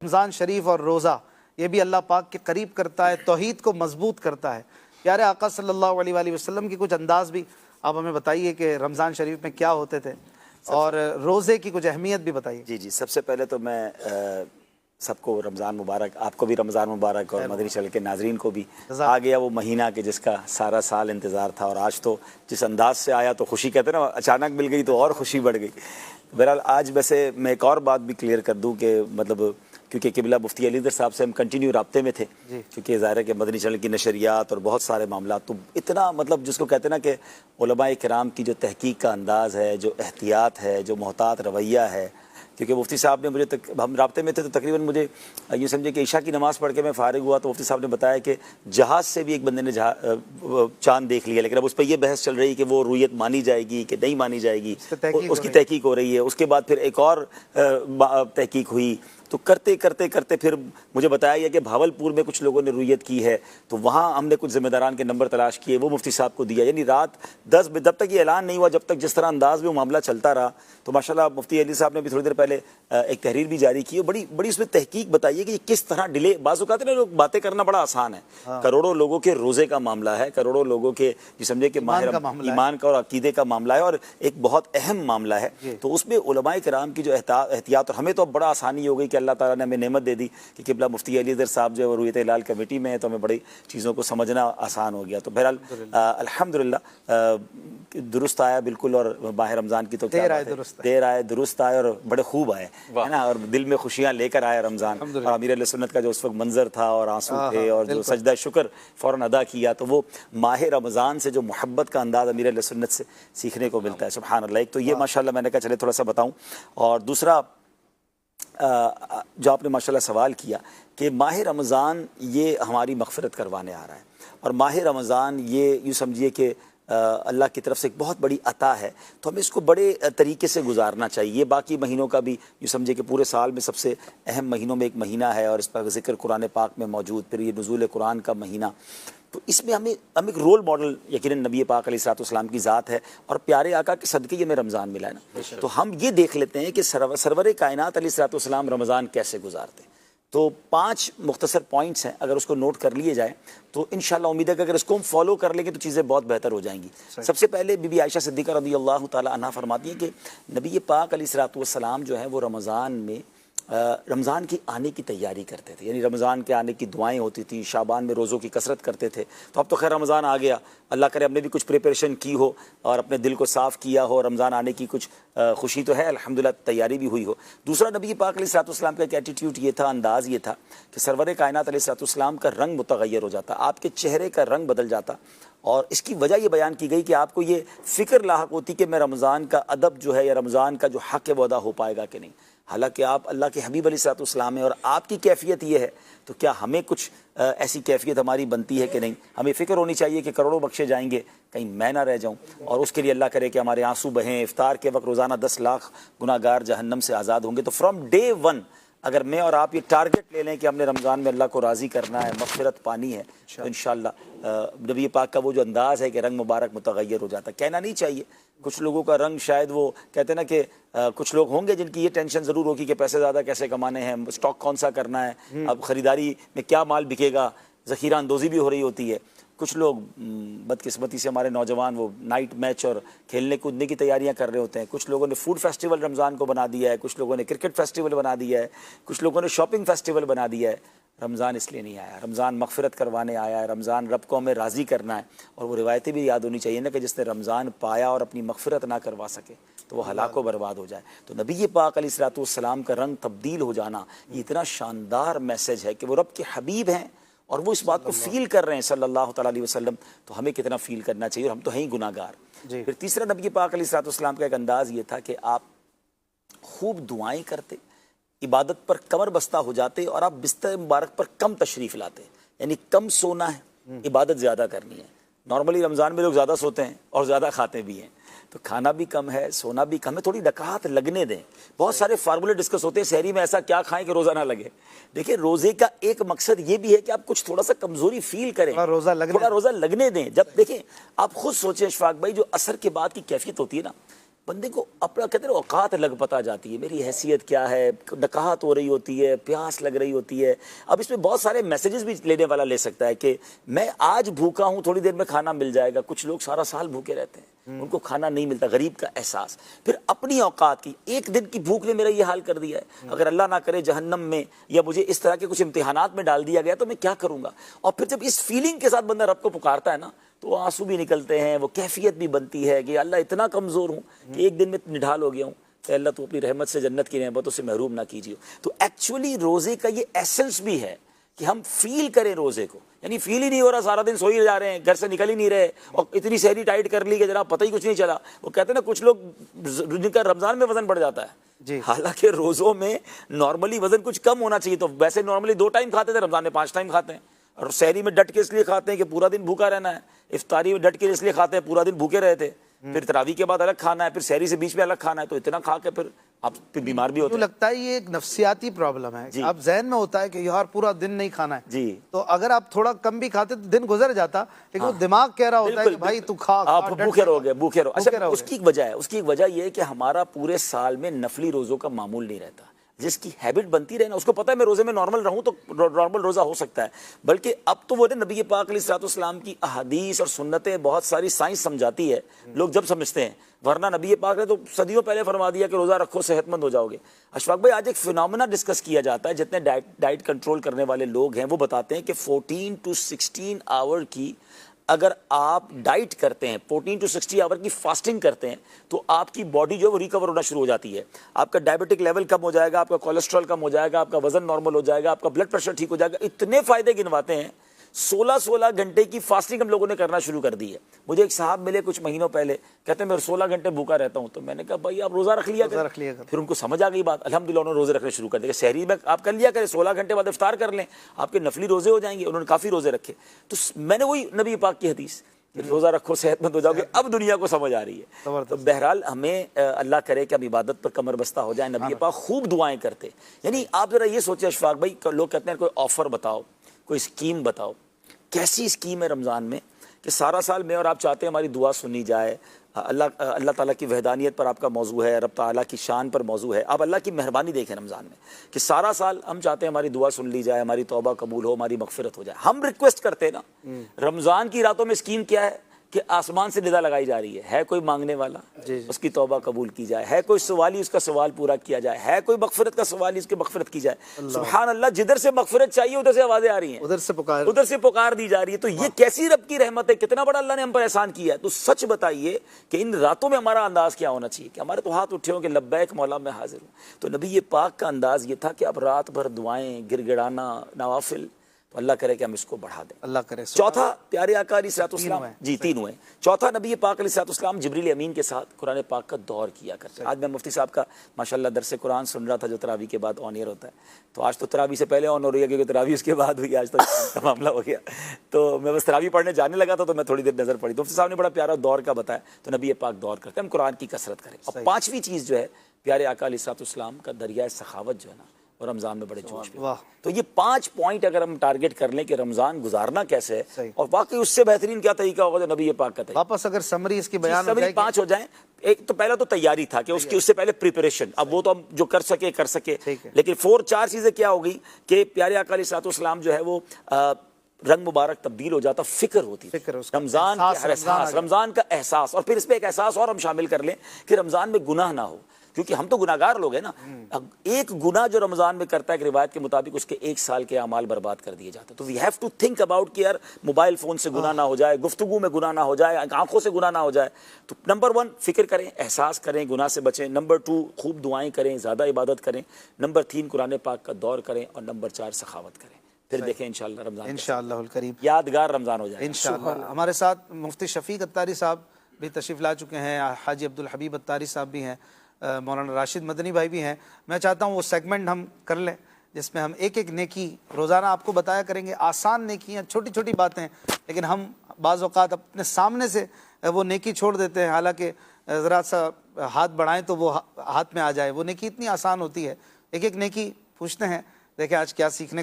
रमज़ान शरीफ और रोज़ा ये भी अल्लाह पाक के करीब करता है, तौहीद को मजबूत करता है। प्यारे आका सल्लल्लाहु अलैहि वसल्लम की कुछ अंदाज़ भी आप हमें बताइए कि रमज़ान शरीफ में क्या होते थे और रोज़े की कुछ अहमियत भी बताइए। जी जी, सबसे पहले तो मैं सबको रमज़ान मुबारक, आपको भी रमज़ान मुबारक और मदनी चैनल के नाजरीन को भी। आ गया वो महीना कि जिसका सारा साल इंतज़ार था और आज तो जिस अंदाज से आया तो खुशी, कहते हैं ना, अचानक मिल गई तो और खुशी बढ़ गई। बहरहाल आज वैसे मैं एक और बात भी क्लियर कर दूं कि मतलब क्योंकि किबला मुफ्ती अलीदर साहब से हम कंटिन्यू राब्ते में थे, क्योंकि ज़ाहिर है कि मदनी चैनल की नशरियात और बहुत सारे मामला, तो इतना मतलब जिसको कहते हैं ना कि उलमाए किराम की जो तहकीक का अंदाज़ है, जो एहतियात है, जो मोहतात रवैया है, क्योंकि मुफ्ती साहब ने मुझे हम राब्ते में थे तो तकरीबन मुझे यूँ समझे कि ईशा की नमाज़ पढ़ के मैं फ़ारिग हुआ तो मुफ्ती साहब ने बताया कि जहाज़ से भी एक बंदे ने चाँद देख लिया, लेकिन अब उस पर यह बहस चल रही कि वो रुयत मानी जाएगी कि नहीं मानी जाएगी, उसकी तहकीक हो रही है। उसके बाद फिर एक और तहकीक हुई, तो करते करते करते फिर मुझे बताया गया कि भावलपुर में कुछ लोगों ने रुयत की है, तो वहाँ हमने कुछ ज़िम्मेदारान के नंबर तलाश किए, वो मुफ्ती साहब को दिया। यानी रात 10 बजे, जब तक ये ऐलान नहीं हुआ, जब तक जिस तरह अंदाज में वो मामला चलता रहा, तो माशाल्लाह मुफ्ती अली साहब ने भी थोड़ी देर पहले एक तहरीर भी जारी की, बड़ी बड़ी उसमें तहकीक बताइए कि किस तरह डिले। बाज़ औक़ात ना लोग बातें करना बड़ा आसान है, करोड़ों लोगों के रोज़े का मामला है, करोड़ों लोगों के ये समझे कि ईमान का और अकीदे का मामला है और एक बहुत अहम मामला है। तो उसमें उलमाए किराम की जो एहतियात, और हमें तो अब बड़ा आसानी हो गई कि अल्लाह ताला ने हमें नेमत दे दी कि किबला मुफ्ती अलीदर साहब जो है रुयत हिलाल कमेटी में है, तो हमें बड़ी चीज़ों को समझना आसान हो गया। तो बहरहाल अल्हम्दुलिल्लाह दुरुस्त आया बिल्कुल, और माह रमज़ान की तो देर आए दुरुस्त आए और बड़े खूब आए, है ना, और दिल में खुशियाँ लेकर आया रमज़ान। और अमीर अहले सुन्नत का जो उस वक्त मंजर था और आंसू थे और जो सजदा शुक्र फ़ौरन अदा किया, तो वो माह रमज़ान से जो मोहब्बत का अंदाज़ अमीर अहले सुन्नत से सीखने को मिलता है, सुभान अल्लाह। एक तो ये माशाल्लाह मैंने कहा चले थोड़ा सा बताऊँ, और दूसरा जो आपने माशाल्लाह सवाल किया कि माह रमज़ान ये हमारी मग़फ़िरत करवाने आ रहा है, और माह रमज़ान ये यूँ समझिए कि अल्लाह की तरफ से एक बहुत बड़ी अता है, तो हमें इसको बड़े तरीके से गुजारना चाहिए। बाकी महीनों का भी यूँ समझिए कि पूरे साल में सबसे अहम महीनों में एक महीना है, और इस पर ज़िक्र कुरान पाक में मौजूद, फिर ये नुज़ूल कुरान का महीना, तो इसमें हम एक रोल मॉडल यकीनन नबी पाक अलैहिस्सलाम की ज़ात है, और प्यारे आका के सदक़े ये में रमज़ान मिला है ना, तो हम ये देख लेते हैं कि सरवर कायनात अलैहिस्सलाम रमज़ान कैसे गुजारते। तो 5 मुख्तसर पॉइंट्स हैं, अगर उसको नोट कर लिए जाए तो इंशाअल्लाह उम्मीद है कि अगर इसको हम फॉलो कर लेंगे तो चीज़ें बहुत बेहतर हो जाएंगी। सबसे पहले बीबी आयशा सिद्दीक़ा रज़ियल्लाहु ताला अन्हा फरमाती हैं कि नबी पाक अलैहिस्सलाम जो है वो रमज़ान में रमज़ान की आने की तैयारी करते थे, यानी रमज़ान के आने की दुआएं होती थी, शाबान में रोज़ों की कसरत करते थे। तो अब तो खैर रमज़ान आ गया, अल्लाह करे हमने भी कुछ प्रिपरेशन की हो और अपने दिल को साफ़ किया हो, रमज़ान आने की कुछ खुशी तो है अल्हम्दुलिल्लाह, तैयारी भी हुई हो। दूसरा, नबी पाक अलैहिस्सलाम का एक एटीट्यूड ये था, अंदाज़ ये था कि सरवर कायनात अलैहिस्सलाम का रंग मुतग़य्यर हो जाता, आपके चेहरे का रंग बदल जाता, और इसकी वजह ये बयान की गई कि आपको ये फ़िक्र लाहक होती कि मैं रमज़ान का अदब जो है या रमज़ान का जो हक़ है वो अदा हो पाएगा कि नहीं। हालांकि आप अल्लाह के हबीब अलैहिस्सलाम हैं और आपकी कैफियत ये है, तो क्या हमें कुछ ऐसी कैफियत हमारी बनती है कि नहीं। हमें फ़िक्र होनी चाहिए कि करोड़ों बख्शे जाएंगे, कहीं मैं ना रह जाऊं, और उसके लिए अल्लाह करे कि हमारे आंसू बहें। इफ्तार के वक्त रोज़ाना 10 लाख गुनाहगार जहन्नम से आज़ाद होंगे। तो फ्रॉम डे 1 अगर मैं और आप ये टारगेट ले लें कि हमने रमज़ान में अल्लाह को राज़ी करना है, मग़फ़िरत पानी है, तो इंशाअल्लाह नबी पाक का वो जो अंदाज़ है कि रंग मुबारक मुतग़य्यर हो जाता है। कहना नहीं चाहिए, कुछ लोगों का रंग शायद वो कहते हैं ना कि कुछ लोग होंगे जिनकी ये टेंशन ज़रूर होगी कि पैसे ज़्यादा कैसे कमाने हैं, स्टॉक कौन सा करना है, अब ख़रीदारी में क्या माल बिकेगा, ज़ख़ीरा अंदोज़ी भी हो रही होती है। कुछ लोग बदकिस्मती से हमारे नौजवान वो नाइट मैच और खेलने कूदने की तैयारियां कर रहे होते हैं। कुछ लोगों ने फूड फेस्टिवल रमज़ान को बना दिया है, कुछ लोगों ने क्रिकेट फेस्टिवल बना दिया है, कुछ लोगों ने शॉपिंग फेस्टिवल बना दिया है। रमज़ान इसलिए नहीं आया, रमज़ान मग़फ़िरत करवाने आया है, रमज़ान रब को हमें राज़ी करना है। और वो रिवायतें भी याद होनी चाहिए ना कि जिसने रमज़ान पाया और अपनी मग़फ़िरत ना करवा सके तो वो हलाक व बर्बाद हो जाए। तो नबी पाक अलैहिस्सलाम का रंग तब्दील हो जाना ये इतना शानदार मैसेज है कि वो रब के हबीब हैं और वो इस बात को फ़ील कर रहे हैं सल्लल्लाहु अलैहि वसल्लम। तो हमें कितना फ़ील करना चाहिए, और हम तो हैं ही गुनाहगार। फिर तीसरा, नबी पाक अलैहिस्सलाम का एक अंदाज़ ये था कि आप खूब दुआएँ करते, इबादत पर कमर बस्ता हो जाते, और आप बिस्तर मुबारक पर कम तशरीफ़ लाते, यानी कम सोना है, इबादत ज़्यादा करनी है। नॉर्मली रमज़ान में लोग ज़्यादा सोते हैं और ज़्यादा खाते भी हैं, तो खाना भी कम है, सोना भी कम है, थोड़ी डकात लगने दें। बहुत सारे फार्मूले डिस्कस होते हैं, सहरी में ऐसा क्या खाएं कि रोज़ा ना लगे। देखिए, रोज़े का एक मकसद ये भी है कि आप कुछ थोड़ा सा कमज़ोरी फील करें, थोड़ा रोज़ा लगने दें। जब देखें, आप खुद सोचें इशफाक भाई, जो असर के बाद की कैफियत होती है ना, बंदे को अपना कहते हैं औकात लग पता जाती है, मेरी हैसियत क्या है, नकाहत हो रही होती है, प्यास लग रही होती है। अब इसमें बहुत सारे मैसेजेस भी लेने वाला ले सकता है कि मैं आज भूखा हूँ, थोड़ी देर में खाना मिल जाएगा। कुछ लोग सारा साल भूखे रहते हैं, उनको खाना नहीं मिलता, गरीब का एहसास। फिर अपनी औकात की, एक दिन की भूख ने मेरा ये हाल कर दिया है, अगर अल्लाह ना करे जहन्नम में या मुझे इस तरह के कुछ इम्तिहानात में डाल दिया गया तो मैं क्या करूँगा। और फिर जब इस फीलिंग के साथ बंदा रब को पुकारता है ना, तो आंसू भी निकलते हैं, वो कैफियत भी बनती है कि अल्लाह इतना कमज़ोर हूँ कि एक दिन में निढाल हो गया हूँ, तो अल्लाह तो अपनी रहमत से, जन्नत की नेमतों से महरूम ना कीजिए। तो एक्चुअली रोज़े का ये एसेंस भी है कि हम फील करें रोज़े को, यानी फील ही नहीं हो रहा, सारा दिन सो ही जा रहे हैं, घर से निकल ही नहीं रहे, और इतनी सहरी टाइट कर ली कि जरा पता ही कुछ नहीं चला। वो कहते हैं ना, कुछ लोग जिनका रमज़ान में वज़न बढ़ जाता है, हालांकि रोज़ों में नॉर्मली वज़न कुछ कम होना चाहिए। तो वैसे नॉर्मली 2 टाइम खाते थे, रमज़ान में 5 टाइम खाते हैं। और सहरी में डट के इसलिए खाते हैं कि पूरा दिन भूखा रहना है, इफ्तारी में डट के इसलिए खाते हैं, पूरा दिन भूखे रहते, फिर तरावी के बाद अलग खाना है, फिर सहरी से बीच में अलग खाना है, तो इतना खा के फिर आप फिर बीमार भी होते हैं। लगता है ये एक नफ्सियाती प्रॉब्लम है। अब जहन में होता है कि यार पूरा दिन नहीं खाना है जी, तो अगर आप थोड़ा कम भी खाते तो दिन गुजर जाता, लेकिन वो दिमाग कह रहा होता है कि भाई तू खा, आप भूखे रहोगे, भूखे रहो। अच्छा, उसकी एक वजह है, उसकी एक वजह ये है कि हमारा पूरे साल में नफली रोज़ों का मामूल नहीं रहता। जिसकी हैबिट बनती रहे ना, उसको पता है मैं रोज़े में नॉर्मल रहूं तो नॉर्मल रोज़ा हो सकता है। बल्कि अब तो वो नबी पाक अलैहिस्सलाम की अहादीस और सुन्नतें बहुत सारी साइंस समझाती है, लोग जब समझते हैं, वरना नबी पाक ने तो सदियों पहले फरमा दिया कि रोज़ा रखो सेहतमंद हो जाओगे। अशफाक भाई, आज एक फिनोमेना डिस्कस किया जाता है, जितने डाइट कंट्रोल करने वाले लोग हैं वो बताते हैं कि 14 to 16 आवर की अगर आप डाइट करते हैं, 14 to 60 आवर की फास्टिंग करते हैं, तो आपकी बॉडी जो है वो रिकवर होना शुरू हो जाती है। आपका डायबिटिक लेवल कम हो जाएगा, आपका कोलेस्ट्रॉल कम हो जाएगा, आपका वजन नॉर्मल हो जाएगा, आपका ब्लड प्रेशर ठीक हो जाएगा। इतने फायदे गिनवाते हैं। 16-16 घंटे की फास्टिंग हम लोगों ने करना शुरू कर दी है। मुझे एक साहब मिले कुछ महीनों पहले, कहते हैं मैं 16 घंटे भूखा रहता हूँ। तो मैंने कहा भाई आप रोज़ा रख लिया कर। फिर उनको समझ आ गई बात, अल्हम्दुलिल्लाह उन्होंने रोज़े रखने शुरू कर दिए। शहरी में आप कर लिया करें, 16 घंटे बाद इफ्तार कर लें, आपके नफली रोज़े हो जाएंगे। उन्होंने काफ़ी रोज़े रखे। तो मैंने वही नबी पाक की हदीस, रोज़ा रखो सेहतमंद हो जाओगे, अब दुनिया को समझ आ रही है। तो बहरहाल हमें अल्लाह करे कि हम इबादत पर कमर बस्ता हो जाए। नबी पाक खूब दुआएं करते। यानी आप ज़रा ये सोचिए अशफाक भाई, लोग कहते हैं कोई ऑफ़र बताओ, कोई स्कीम बताओ, कैसी स्कीम है रमज़ान में कि सारा साल में और आप चाहते हैं हमारी दुआ सुनी जाए। अल्लाह ताला की वहदानियत पर आपका मौजू है, रब ताला की शान पर मौजू है। आप अल्लाह की मेहरबानी देखें रमज़ान में कि सारा साल हम चाहते हैं हमारी दुआ सुन ली जाए, हमारी तौबा कबूल हो, हमारी मगफिरत हो जाए। हम रिक्वेस्ट करते हैं ना। रमज़ान की रातों में स्कीम क्या है कि आसमान से निदा लगाई जा रही है कोई मांगने वाला, उसकी तौबा कबूल की जाए, है कोई सवाली उसका सवाल पूरा किया जाए, है कोई मगफिरत का सवाल उसकी मगफिरत की जाए। सुभान अल्लाह, जिधर से मगफिरत चाहिए उधर से आवाजें आ रही हैं, उधर से पुकार दी जा रही है। तो ये कैसी रब की रहमत है, कितना बड़ा अल्लाह ने हम पर एहसान किया है। तो सच बताइए कि इन रातों में हमारा अंदाज क्या होना चाहिए कि हमारे तो हाथ उठे हों कि लब्बैक मौला मैं हाजिर हूँ। तो नबी ये पाक का अंदाज ये था कि अब रात भर दुआएं, गिड़गिड़ाना, नवाफिल, तो अल्लाह करे कि हम इसको बढ़ा दें। अल्लाह करे। चौथा, प्यारे आका अलैहिस्सलाम जी, 3 हुए। चौथा, नबी पाक अलैहिस्सलाम जिब्रील अमीन के साथ कुरान पाक का दौर किया करते। आज मैं मुफ्ती साहब का माशाल्लाह दरसे कुरान सुन रहा था, जो तरावी के बाद ऑन एयर होता है। तो आज तो तरावी से पहले ऑन हो रही है क्योंकि तरावी उसके बाद हुई, आज तक मामला हो गया। तो मैं बस तरावी पढ़ने जाने लगा था, तो मैं थोड़ी देर नजर पड़ी, तो मुफ्ती साहब ने बड़ा प्यारा दौर का बताया। तो नबी पाक दौर करते, हम कुरान की कसरत करें। और 5वीं चीज़ जो है, प्यारे आका अलैहिस्सलाम का दरिया सखावत जो है ना, और रमज़ान में बड़े जोश में। तो ये 5 पॉइंट अगर हम टारगेट कर लें कि रमज़ान गुजारना कैसे है, और वाकई उससे बेहतरीन क्या तरीका होगा जो नबी पाक का तरीका। वापस अगर समरी इसकी बयान हो जाए, 5 हो जाए। एक तो पहला तो तैयारी था कि उससे पहले प्रिपरेशन, अब वो तो हम जो कर सके कर सके, लेकिन 4 चीज़ें क्या हो गई कि प्यारे आका अलैहिस्सलाम जो है वो रंग मुबारक तब्दील हो जाता, फिक्र होती, रमज़ान का एहसास। और फिर इसमें एक एहसास और हम शामिल कर लें कि रमज़ान में गुनाह ना हो, क्योंकि हम तो गुनाहगार लोग हैं ना। एक गुनाह जो रमज़ान में करता है, एक रिवायत के मुताबिक उसके 1 साल के अमाल बर्बाद कर दिए जाते हैं। तो we have to think about कि यार मोबाइल फ़ोन से गुनाह ना हो जाए, गुफ्तगू में गुनाह ना हो जाए, आंखों से गुनाह ना हो जाए। तो नंबर 1 फिक्र करें, एहसास करें, गुनाह से बचें। नंबर 2 खूब दुआएं करें, ज़्यादा इबादत करें। नंबर 3 कुरान पाक का दौर करें। और नंबर 4 सखावत करें। फिर देखें इंशाअल्लाह रमज़ान, इंशाअल्लाह करीब यादगार रमज़ान हो जाए इंशाअल्लाह। हमारे साथ मुफ्ती शफीक अत्तारी साहब भी तशरीफ़ ला चुके हैं, हाजी अब्दुल हबीब अत्तारी साहब भी हैं, मौलाना राशिद मदनी भाई भी हैं। मैं चाहता हूँ वो सेगमेंट हम कर लें जिसमें हम एक एक नेकी रोज़ाना आपको बताया करेंगे। आसान नेकियाँ, छोटी छोटी बातें, लेकिन हम बाज़ औक़ात अपने सामने से वो नेकी छोड़ देते हैं, हालांकि ज़रा सा हाथ बढ़ाएं तो वो हाथ में आ जाए। वो नेकी इतनी आसान होती है। एक एक नेकी पूछते हैं, देखें आज क्या सीखने